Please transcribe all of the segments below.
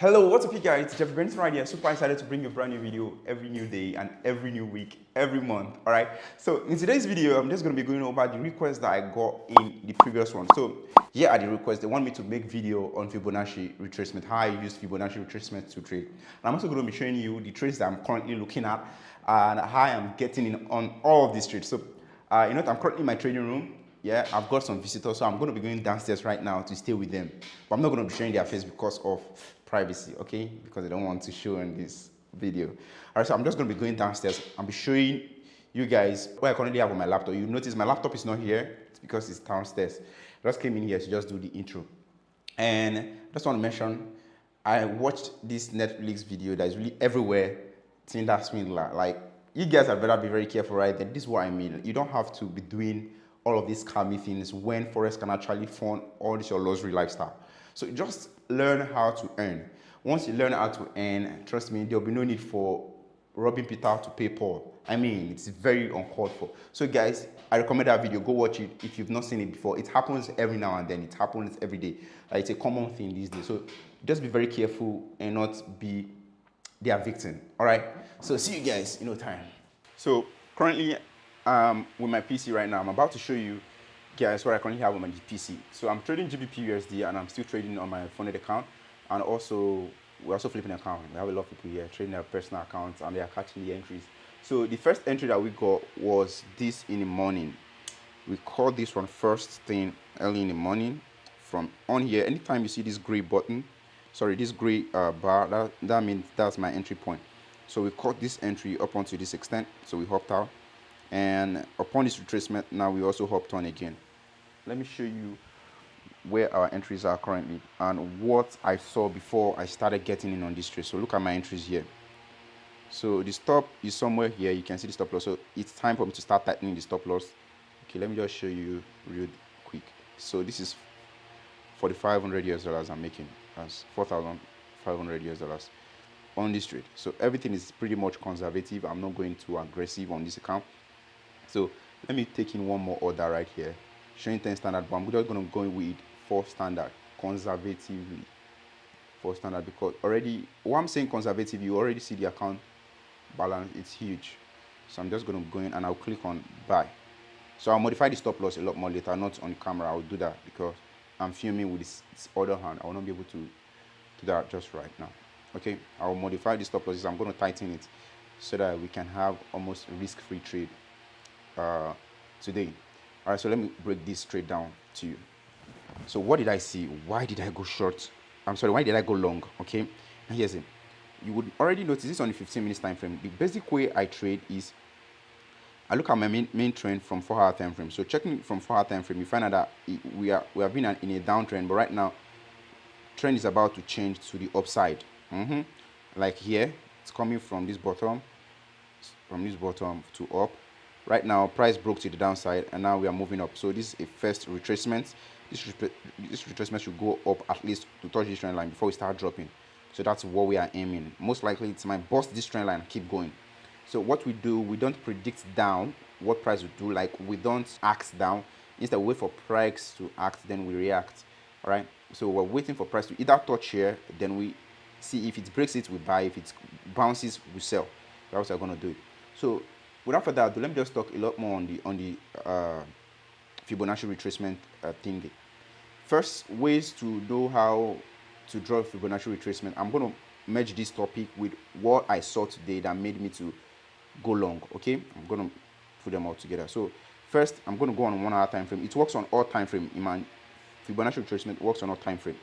Hello, what's up you guys? It's Jeff Benson right here. Super excited to bring you a brand new video every new day and every new week, every month, all right? So in today's video, I'm just going to be going over the request that I got in the previous one. So here are the requests. They want me to make video on Fibonacci retracement, how I use Fibonacci retracement to trade. And I'm also going to be showing you the trades that I'm currently looking at and how I'm getting in on all of these trades. So you know what, I'm currently in my trading room. Yeah, I've got some visitors, so I'm going to be going downstairs right now to stay with them. But I'm not going to be showing their face because of privacy, okay? Because I don't want to show in this video. All right, so I'm just going to be going downstairs. I'll be showing you guys what I currently have on my laptop. You notice my laptop is not here. It's because it's downstairs. I just came in here to just do the intro. And I just want to mention, I watched this Netflix video that is really everywhere, Tinder Swindler. Like, you guys had better be very careful, right? Then this is what I mean. You don't have to be doing all of these scammy things when Forex can actually fund all this your luxury lifestyle. So just learn how to earn. Once you learn how to earn, trust me, there'll be no need for robbing Peter to pay Paul. I mean, it's very uncalled for. So guys, I recommend that video. Go watch it if you've not seen it before. It happens every now and then. It happens every day. It's a common thing these days. So just be very careful and not be their victim. All right. So see you guys in no time. So currently, with my PC right now, I'm about to show you guys what I currently have on my PC. So I'm trading GBP USD and I'm still trading on my funded account, and also we're also flipping account. We have a lot of people here trading their personal accounts and they are catching the entries. So the first entry that we got was this in the morning. We caught this one first thing early in the morning from on here. Anytime you see this gray button, sorry, this gray bar, that means that's my entry point. So we caught this entry up onto this extent, so we hopped out, and upon this retracement, now we also hopped on again. Let me show you where our entries are currently and what I saw before I started getting in on this trade. So look at my entries here. So the stop is somewhere here. You can see the stop loss. So it's time for me to start tightening the stop loss. Okay, let me just show you real quick. So this is $4,500 I'm making. That's $4,500 on this trade. So everything is pretty much conservative. I'm not going too aggressive on this account. So let me take in one more order right here, showing 10 standard, but I'm just going to go with 4 standard conservatively. 4 standard, because already, what I'm saying conservative, you already see the account balance, it's huge. So I'm just going to go in and I'll click on buy. So I'll modify the stop loss a lot more later, not on camera. I'll do that because I'm filming with this other hand. I will not be able to do that just right now. Okay, I'll modify the stop losses. I'm going to tighten it so that we can have almost risk-free trade today. All right, so let me break this trade down to you. So what did I see? Why did I go short? I'm sorry, why did I go long? Okay, and here's it. You would already notice this on the 15 minutes time frame. The basic way I trade is I look at my main trend from 4-hour time frame. So checking from 4-hour time frame, you find out that we have been in a downtrend, but right now trend is about to change to the upside. Like here, it's coming from this bottom to up. Right now, price broke to the downside, and now we are moving up. So this is a first retracement. This retracement should go up at least to touch this trend line before we start dropping. So that's what we are aiming. Most likely, it's might bust this trend line and keep going. So what we do, we don't predict down what price will do. Like, we don't act down. Instead, we wait for price to act, then we react. All right. So we're waiting for price to either touch here, then we see if it breaks it, we buy. If it bounces, we sell. That's how we're going to do it. So without further ado, let me just talk a lot more on the Fibonacci retracement thing. First, ways to know how to draw Fibonacci retracement. I'm going to merge this topic with what I saw today that made me to go long. Okay, I'm going to put them all together. So first, I'm going to go on 1-hour time frame. It works on all time frame. In my Fibonacci retracement works on all time frame.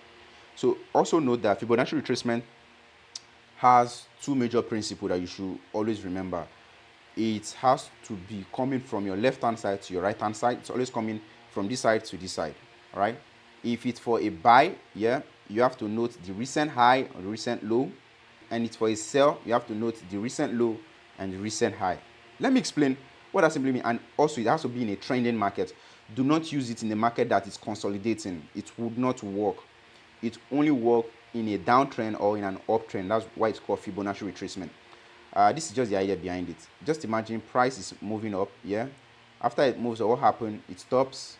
So also note that Fibonacci retracement has 2 major principles that you should always remember. It has to be coming from your left hand side to your right hand side. It's always coming from this side to this side. All right. If it's for a buy, yeah, you have to note the recent high or the recent low, and it's for a sell, you have to note the recent low and the recent high. Let me explain what that simply means. And also, it has to be in a trending market. Do not use it in a market that is consolidating. It would not work. It only works in a downtrend or in an uptrend. That's why it's called Fibonacci retracement. This is just the idea behind it. Just imagine price is moving up, yeah. After it moves, what happens? It stops,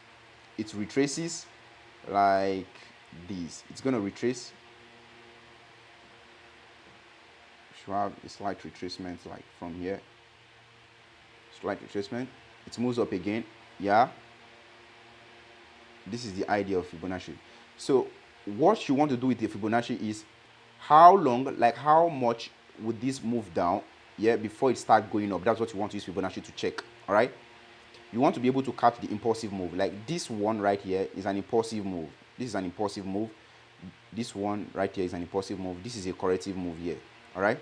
it retraces like this. It's going to retrace should have a slight retracement like from here. Slight retracement. It moves up again. Yeah. This is the idea of Fibonacci. So what you want to do with the Fibonacci is how long, like how much would this move down, yeah, before it starts going up. That's what you want to use Fibonacci to check. All right. You want to be able to catch the impulsive move. Like this one right here is an impulsive move. This is an impulsive move. This one right here is an impulsive move. This is a corrective move here. All right.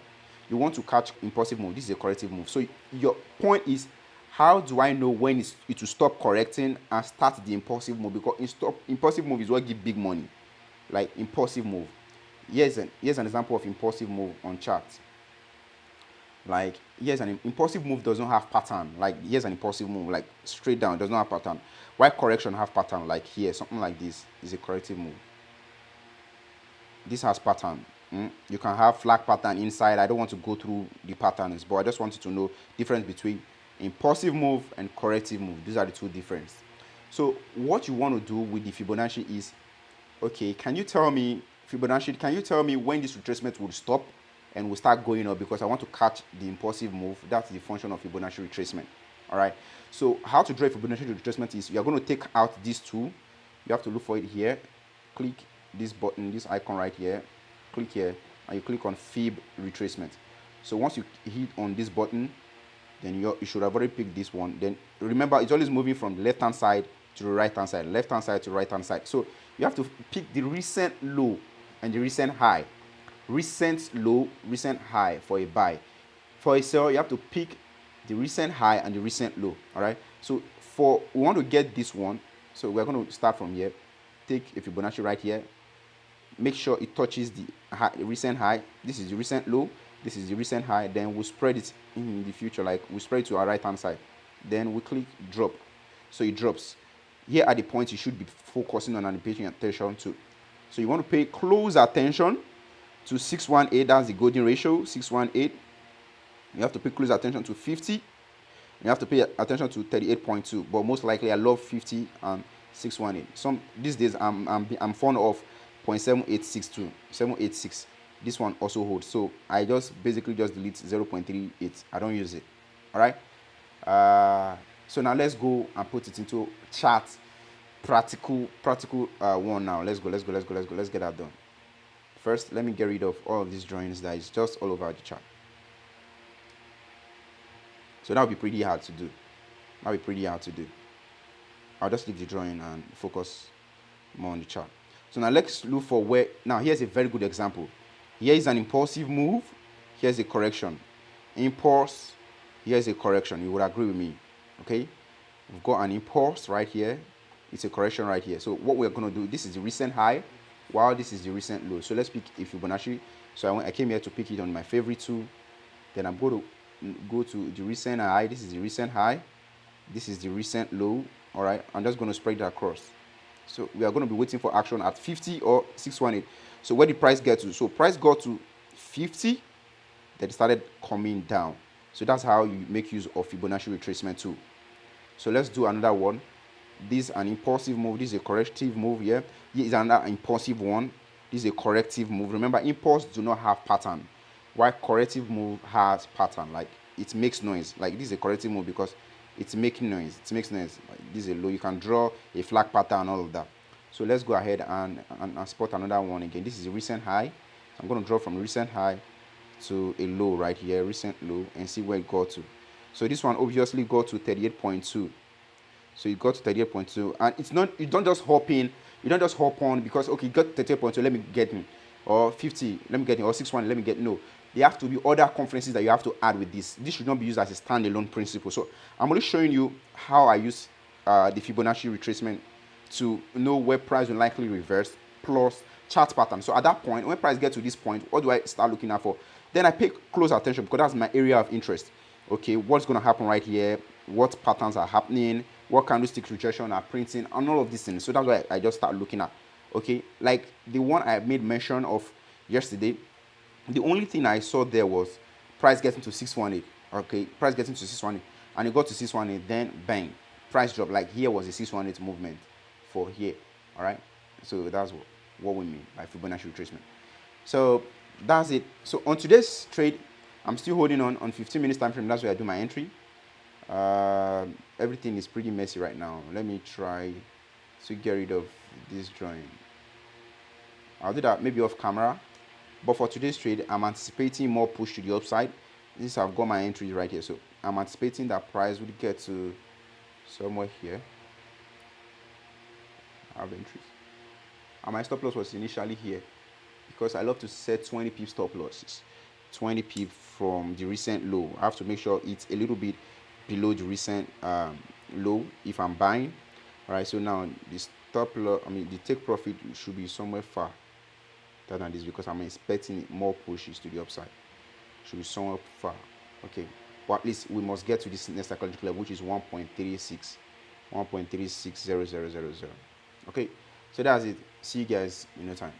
You want to catch impulsive move. This is a corrective move. So your point is, how do I know when it will stop correcting and start the impulsive move? Because impulsive move is what gives big money. Like impulsive move. Here's an example of impulsive move on chart. Like here's an impulsive move does not have pattern. Like here's an impulsive move, like straight down, does not have pattern. Why correction have pattern? Like here, something like this is a corrective move. This has pattern. You can have flag pattern inside. I don't want to go through the patterns, but I just want you to know difference between impulsive move and corrective move. These are the two differences. So what you want to do with the Fibonacci is, okay, can you tell me, Fibonacci, can you tell me when this retracement will stop and will start going up, because I want to catch the impulsive move. That's the function of Fibonacci retracement. All right. So how to draw Fibonacci retracement is, you are going to take out these two. You have to look for it here. Click this button, this icon right here. Click here, and you click on Fib retracement. So once you hit on this button, then you should have already picked this one. Then remember, it's always moving from the left-hand side to the right-hand side, left-hand side to right-hand side. So you have to pick the recent low and the recent high. Recent low, recent high for a buy. For a sell, you have to pick the recent high and the recent low. All right. So we want to get this one. So we're going to start from here. Take a Fibonacci right here. Make sure it touches the recent high. This is the recent low. This is the recent high. Then we'll spread it in the future. Like we'll spread it to our right hand side. Then we click drop. So it drops. Here are the points you should be focusing on and paying attention to. So you want to pay close attention to 618, that's the golden ratio, 618. You have to pay close attention to 50. You have to pay attention to 38.2, but most likely I love 50 and 618. These days I'm fond of 0.7862, 786. This one also holds, so I basically just delete 0.38. I don't use it. All right. So now let's go and put it into chart, practical one. Now let's get that done. First, let me get rid of all of these drawings that is just all over the chart. So that would be pretty hard to do. I'll just leave the drawing and focus more on the chart. So now let's look for where. Now here's a very good example. Here is an impulsive move. Here's a correction. Impulse. Here's a correction. You would agree with me. Okay. We've got an impulse right here. It's a correction right here. So what we're going to do, this is the recent high, while this is the recent low. So let's pick a Fibonacci. So I came here to pick it on my favorite tool. Then I'm going to go to the recent high. This is the recent high. This is the recent low. All right. I'm just going to spread it across. So we are going to be waiting for action at 50 or 618. So where did price get to? So price got to 50. Then it started coming down. So that's how you make use of Fibonacci retracement tool. So let's do another one. This is an impulsive move. This is a corrective move here. Here is another impulsive one. This is a corrective move. Remember, impulse do not have pattern, while corrective move has pattern. Like it makes noise. Like this is a corrective move because it's making noise. It makes noise. Like, this is a low. You can draw a flag pattern and all of that. So let's go ahead and spot another one again. This is a recent high. I'm going to draw from recent high to a low right here, recent low, and see where it got to. So this one obviously got to 38.2. So you got to 38.2, and it's not, you don't just hop in, you don't just hop on because, okay, you got 38.2, let me get in, or 50, let me get in, or 61, let me get, no. There have to be other conferences that you have to add with this. This should not be used as a standalone principle. So I'm only showing you how I use the Fibonacci retracement to know where price will likely reverse plus chart pattern. So at that point, when price gets to this point, what do I start looking at for? Then I pay close attention because that's my area of interest. Okay, what's going to happen right here? What patterns are happening? What candlestick rejection are printing? And all of these things. So that's why I just start looking at. Okay, like the one I made mention of yesterday, the only thing I saw there was price getting to 618. Okay, price getting to 618, and it got to 618, then bang, price drop. Like here was a 618 movement for here. All right, so that's what we mean by Fibonacci retracement. So that's it. So on today's trade, I'm still holding on 15 minutes time frame. That's where I do my entry. Everything is pretty messy right now. Let me try to get rid of this drawing. I'll do that maybe off camera. But for today's trade, I'm anticipating more push to the upside. Since I've got my entries right here, so I'm anticipating that price would get to somewhere here. I have entries. And my stop loss was initially here because I love to set 20 pip stop losses. 20 pip from the recent low. I have to make sure it's a little bit below the recent low if I'm buying. All right, so now the stop loss, the take profit should be somewhere far than this because I'm expecting more pushes to the upside. Should be somewhere far. Okay, but at least we must get to this next psychological level, which is 1.36, 1.360000. Okay, so that's it. See you guys in no time.